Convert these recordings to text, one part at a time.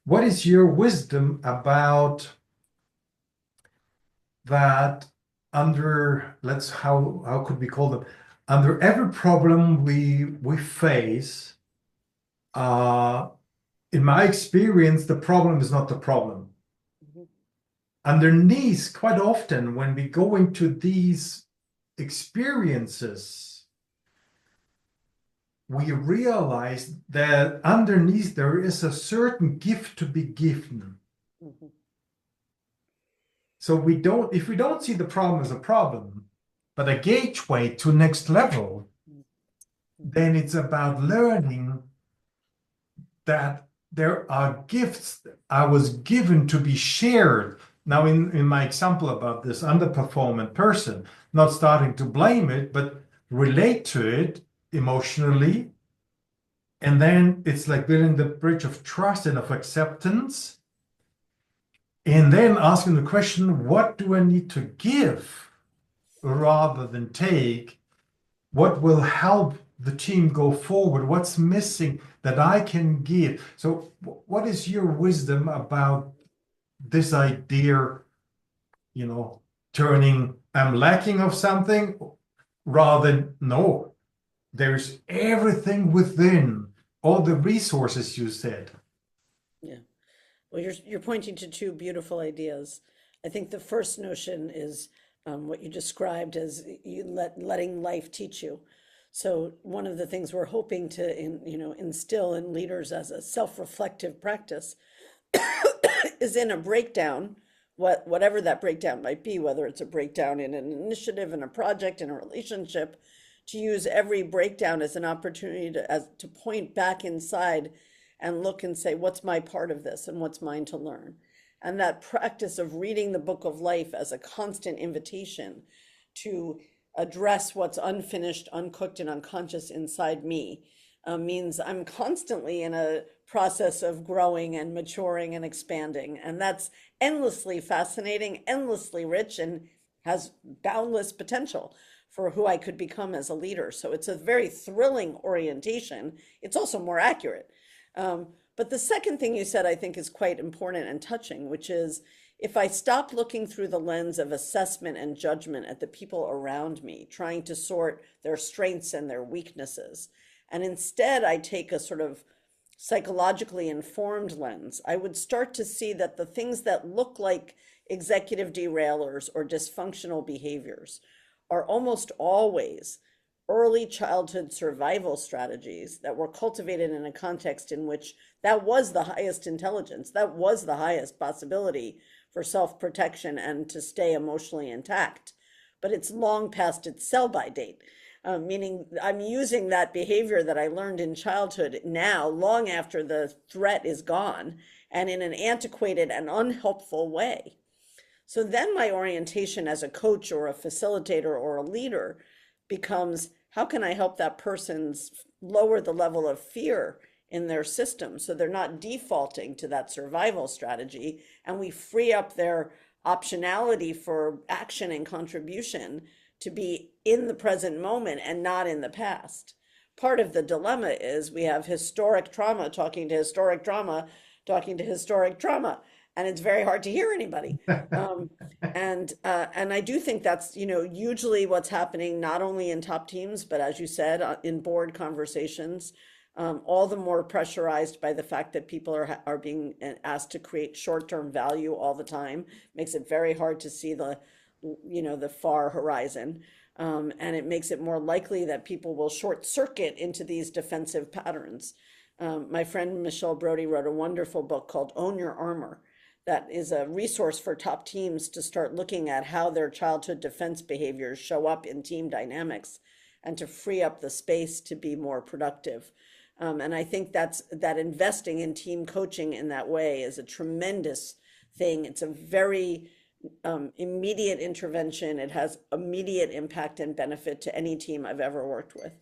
what is your wisdom about that under, how could we call them? Under every problem we face, uh, in my experience, the problem is not the problem. Mhm. Underneath, quite often, when we go into these experiences, we realize that underneath there is a certain gift to be given. Mhm. So if we don't see the problem as a problem, but a gateway to next level, Mhm. then it's about learning that there are gifts that I was given to be shared. Now, in my example about this underperforming person, not starting to blame it, but relate to it emotionally. And then it's like building the bridge of trust and of acceptance. And then asking the question, what do I need to give rather than take? What will help the team go forward? What's missing that I can give? So, what is your wisdom about this idea, you know, turning I'm lacking of something rather than no, there's everything within, all the resources you said. Yeah. Well, you're pointing to two beautiful ideas. I think the first notion is what you described as letting life teach you. So one of the things we're hoping to instill in leaders as a self-reflective practice is in a breakdown, whatever that breakdown might be, whether it's a breakdown in an initiative, in a project, in a relationship, to use every breakdown as an opportunity to point back inside and look and say, what's my part of this and what's mine to learn? And that practice of reading the book of life as a constant invitation to address what's unfinished, uncooked, and unconscious inside me means I'm constantly in a process of growing and maturing and expanding. And that's endlessly fascinating, endlessly rich, and has boundless potential for who I could become as a leader. So it's a very thrilling orientation. It's also more accurate. But the second thing you said, I think, is quite important and touching, which is if I stop looking through the lens of assessment and judgment at the people around me, trying to sort their strengths and their weaknesses, and instead I take a sort of psychologically informed lens, I would start to see that the things that look like executive derailers or dysfunctional behaviors are almost always early childhood survival strategies that were cultivated in a context in which that was the highest intelligence, that was the highest possibility for self-protection and to stay emotionally intact. But it's long past its sell-by date, meaning I'm using that behavior that I learned in childhood now, long after the threat is gone, and in an antiquated and unhelpful way. So then my orientation as a coach or a facilitator or a leader becomes, how can I help that person's lower the level of fear in their system so they're not defaulting to that survival strategy, and we free up their optionality for action and contribution to be in the present moment and not in the past. Part of the dilemma is we have historic trauma talking to historic trauma talking to historic trauma, and it's very hard to hear anybody. Um, and I do think that's, usually what's happening not only in top teams, but as you said, in board conversations, all the more pressurized by the fact that people are being asked to create short-term value all the time, makes it very hard to see the far horizon. And it makes it more likely that people will short circuit into these defensive patterns. My friend Michelle Brody wrote a wonderful book called Own Your Armor that is a resource for top teams to start looking at how their childhood defense behaviors show up in team dynamics and to free up the space to be more productive. And I think that investing in team coaching in that way is a tremendous thing. It's a very immediate intervention. It has immediate impact and benefit to any team I've ever worked with.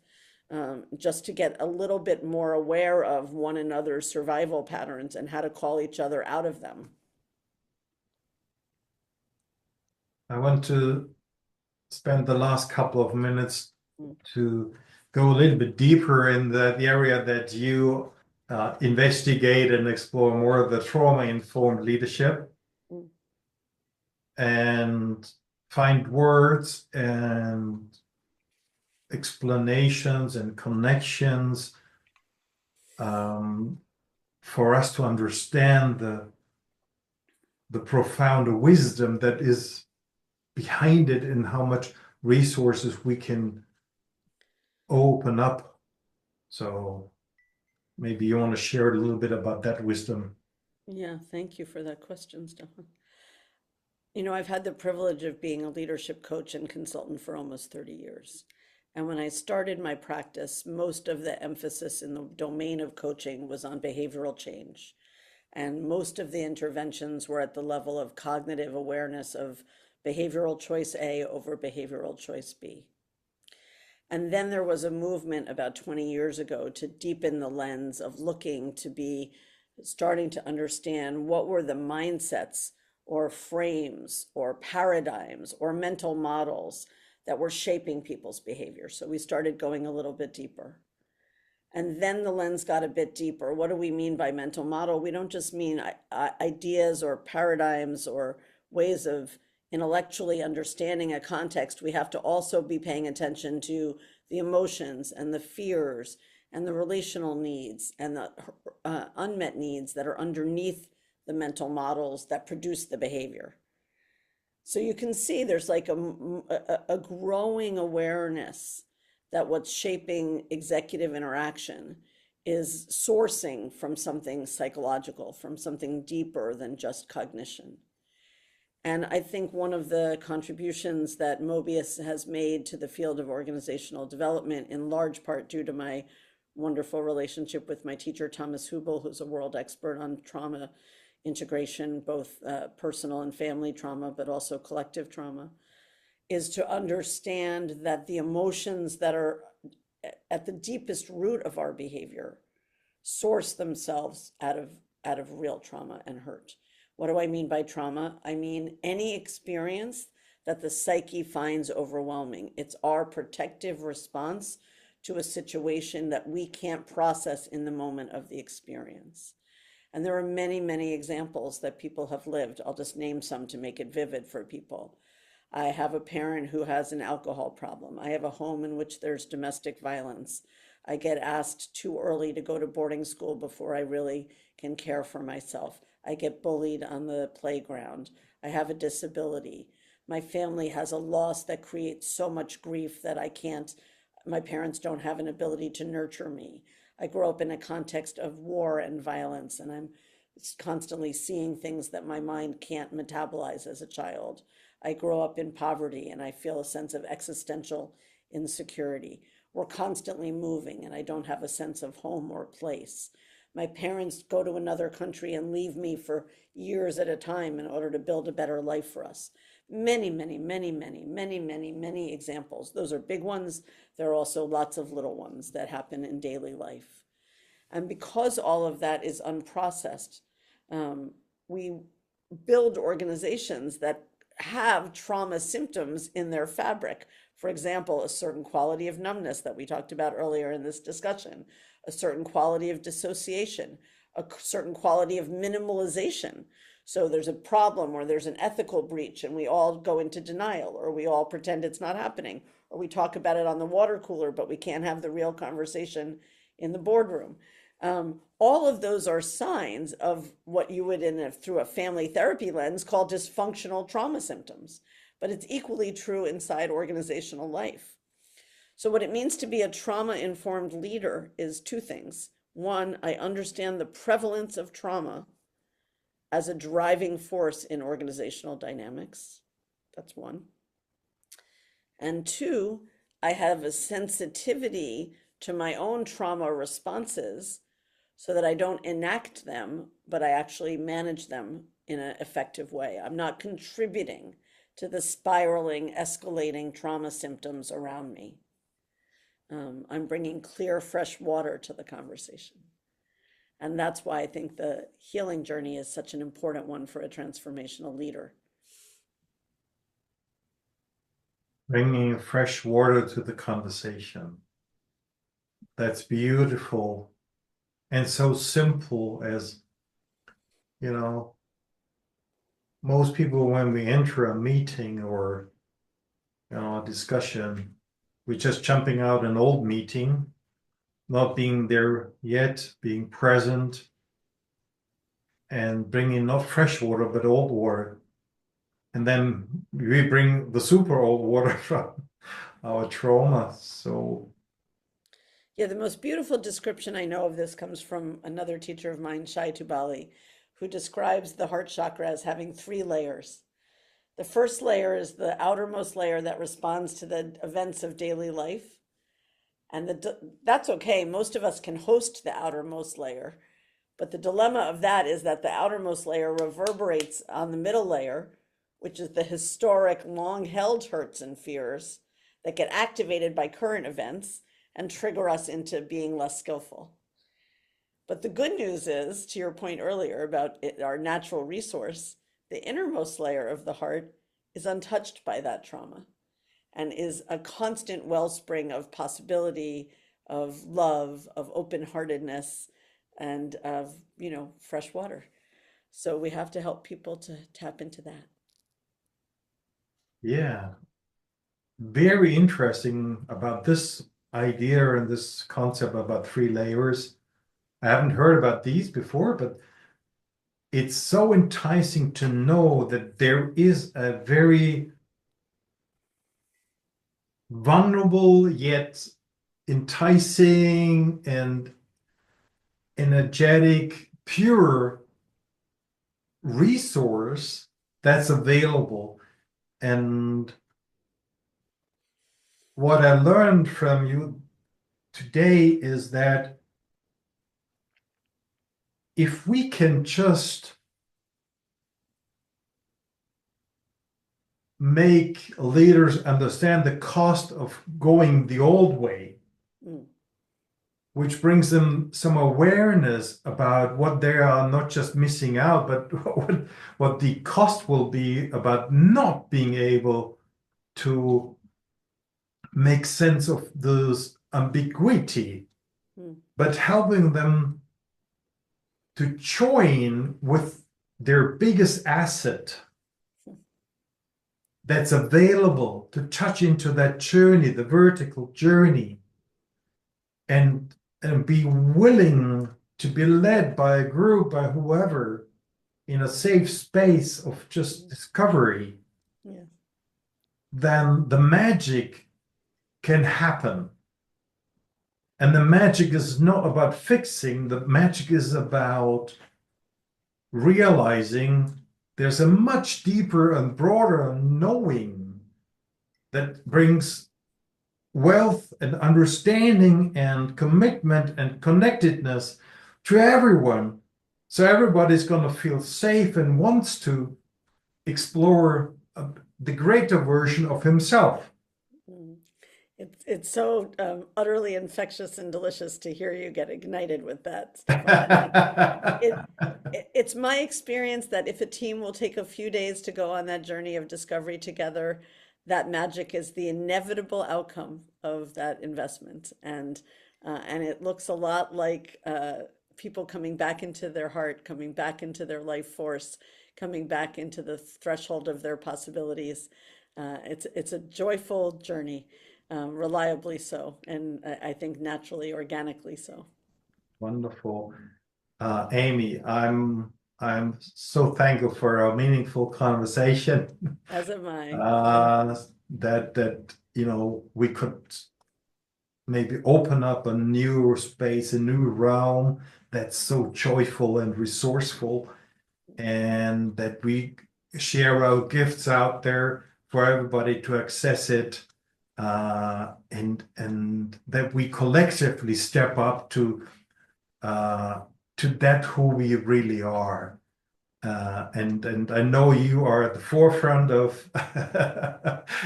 Just to get a little bit more aware of one another's survival patterns and how to call each other out of them. I want to spend the last couple of minutes Mm. to go a little bit deeper in the area that you investigate and explore more of the trauma-informed leadership Mm. and find words and explanations and connections for us to understand the profound wisdom that is behind it and how much resources we can open up. So maybe you want to share a little bit about that wisdom. Yeah, thank you for that question, Stefan. You know, I've had the privilege of being a leadership coach and consultant for almost 30 years. And when I started my practice, most of the emphasis in the domain of coaching was on behavioral change. And most of the interventions were at the level of cognitive awareness of behavioral choice A over behavioral choice B. And then there was a movement about 20 years ago to deepen the lens of looking to be starting to understand what were the mindsets or frames or paradigms or mental models that were shaping people's behavior. So we started going a little bit deeper. And then the lens got a bit deeper. What do we mean by mental model? We don't just mean ideas or paradigms or ways of intellectually understanding a context. We have to also be paying attention to the emotions and the fears and the relational needs and the unmet needs that are underneath the mental models that produce the behavior. So you can see there's like a growing awareness that what's shaping executive interaction is sourcing from something psychological, from something deeper than just cognition. And I think one of the contributions that Mobius has made to the field of organizational development, in large part due to my wonderful relationship with my teacher, Thomas Hubel, who's a world expert on trauma integration, both personal and family trauma, but also collective trauma, is to understand that the emotions that are at the deepest root of our behavior source themselves out of real trauma and hurt. What do I mean by trauma? I mean any experience that the psyche finds overwhelming. It's our protective response to a situation that we can't process in the moment of the experience. And there are many, many examples that people have lived. I'll just name some to make it vivid for people. I have a parent who has an alcohol problem. I have a home in which there's domestic violence. I get asked too early to go to boarding school before I really can care for myself. I get bullied on the playground. I have a disability. My family has a loss that creates so much grief that my parents don't have an ability to nurture me. I grow up in a context of war and violence, and I'm constantly seeing things that my mind can't metabolize as a child. I grow up in poverty and I feel a sense of existential insecurity. We're constantly moving and I don't have a sense of home or place. My parents go to another country and leave me for years at a time in order to build a better life for us. Many, many, many, many, many, many, many examples. Those are big ones. There are also lots of little ones that happen in daily life. And because all of that is unprocessed, we build organizations that have trauma symptoms in their fabric. For example, a certain quality of numbness that we talked about earlier in this discussion, a certain quality of dissociation, a certain quality of minimalization. So there's a problem or there's an ethical breach and we all go into denial, or we all pretend it's not happening, or we talk about it on the water cooler, but we can't have the real conversation in the boardroom. All of those are signs of what you would, through a family therapy lens, call dysfunctional trauma symptoms. But it's equally true inside organizational life. So what it means to be a trauma-informed leader is two things. One, I understand the prevalence of trauma as a driving force in organizational dynamics. That's one. And two, I have a sensitivity to my own trauma responses so that I don't enact them, but I actually manage them in an effective way. I'm not contributing to the spiraling, escalating trauma symptoms around me. I'm bringing clear, fresh water to the conversation. And that's why I think the healing journey is such an important one for a transformational leader. Bringing fresh water to the conversation. That's beautiful. and so simple as, you know, most people when we enter a meeting or a discussion, we're just jumping out an old meeting, not being there yet, being present, and bringing not fresh water but old water. And then we bring the super old water from our trauma. So Yeah, the most beautiful description I know of this comes from another teacher of mine, Shai Tubali, who describes the heart chakra as having three layers. The first layer is the outermost layer that responds to the events of daily life. And that's okay. Most of us can host the outermost layer. But the dilemma of that is that the outermost layer reverberates on the middle layer, which is the historic, long held hurts and fears that get activated by current events and trigger us into being less skillful. But the good news is, to your point earlier about our natural resource, the innermost layer of the heart is untouched by that trauma and is a constant wellspring of possibility, of love, of open-heartedness, and of, fresh water. So we have to help people to tap into that. yeah, very interesting about this idea and this concept about three layers. I haven't heard about these before, but it's so enticing to know that there is a very vulnerable yet enticing and energetic, pure resource that's available. And what I learned from you today is that if we can just make leaders understand the cost of going the old way, Mm. which brings them some awareness about what they are not just missing out, but what the cost will be about not being able to make sense of this ambiguity, Mm. but helping them to join with their biggest asset that's available to touch into that journey, the vertical journey, and be willing to be led by a group, by whoever, in a safe space of just discovery, Yeah. then the magic can happen. And the magic is not about fixing, the magic is about realizing there's a much deeper and broader knowing that brings wealth and understanding and commitment and connectedness to everyone. So everybody's going to feel safe and wants to explore the greater version of himself. Mm. It's so utterly infectious and delicious to hear you get ignited with that, Stefan. It's my experience that if a team will take a few days to go on that journey of discovery together, that magic is the inevitable outcome of that investment. And it looks a lot like people coming back into their heart, coming back into their life force, coming back into the threshold of their possibilities. It's a joyful journey, reliably so, and I think naturally, organically so. Wonderful. Amy, I'm so thankful for a meaningful conversation. As am I. uh, that we could maybe open up a new space, a new realm that's so joyful and resourceful, and that we share our gifts out there for everybody to access it, and that we collectively step up to that who we really are. And I know you are at the forefront of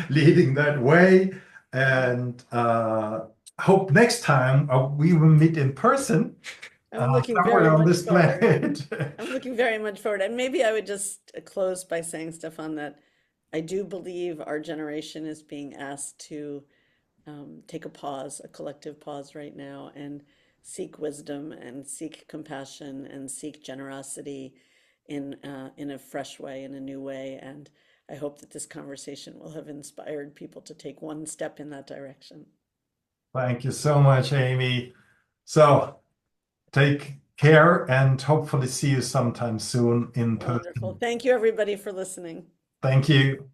leading that way. And hope next time we will meet in person I'm looking somewhere very on much this forward. planet. I'm looking very much forward. And maybe I would just close by saying, Stefan, that I do believe our generation is being asked to take a pause, a collective pause right now, and seek wisdom and seek compassion and seek generosity in a fresh way, in a new way. And I hope that this conversation will have inspired people to take one step in that direction. Thank you so much, Amy. So take care and hopefully see you sometime soon in Wonderful. person. Thank you, everybody, for listening. Thank you.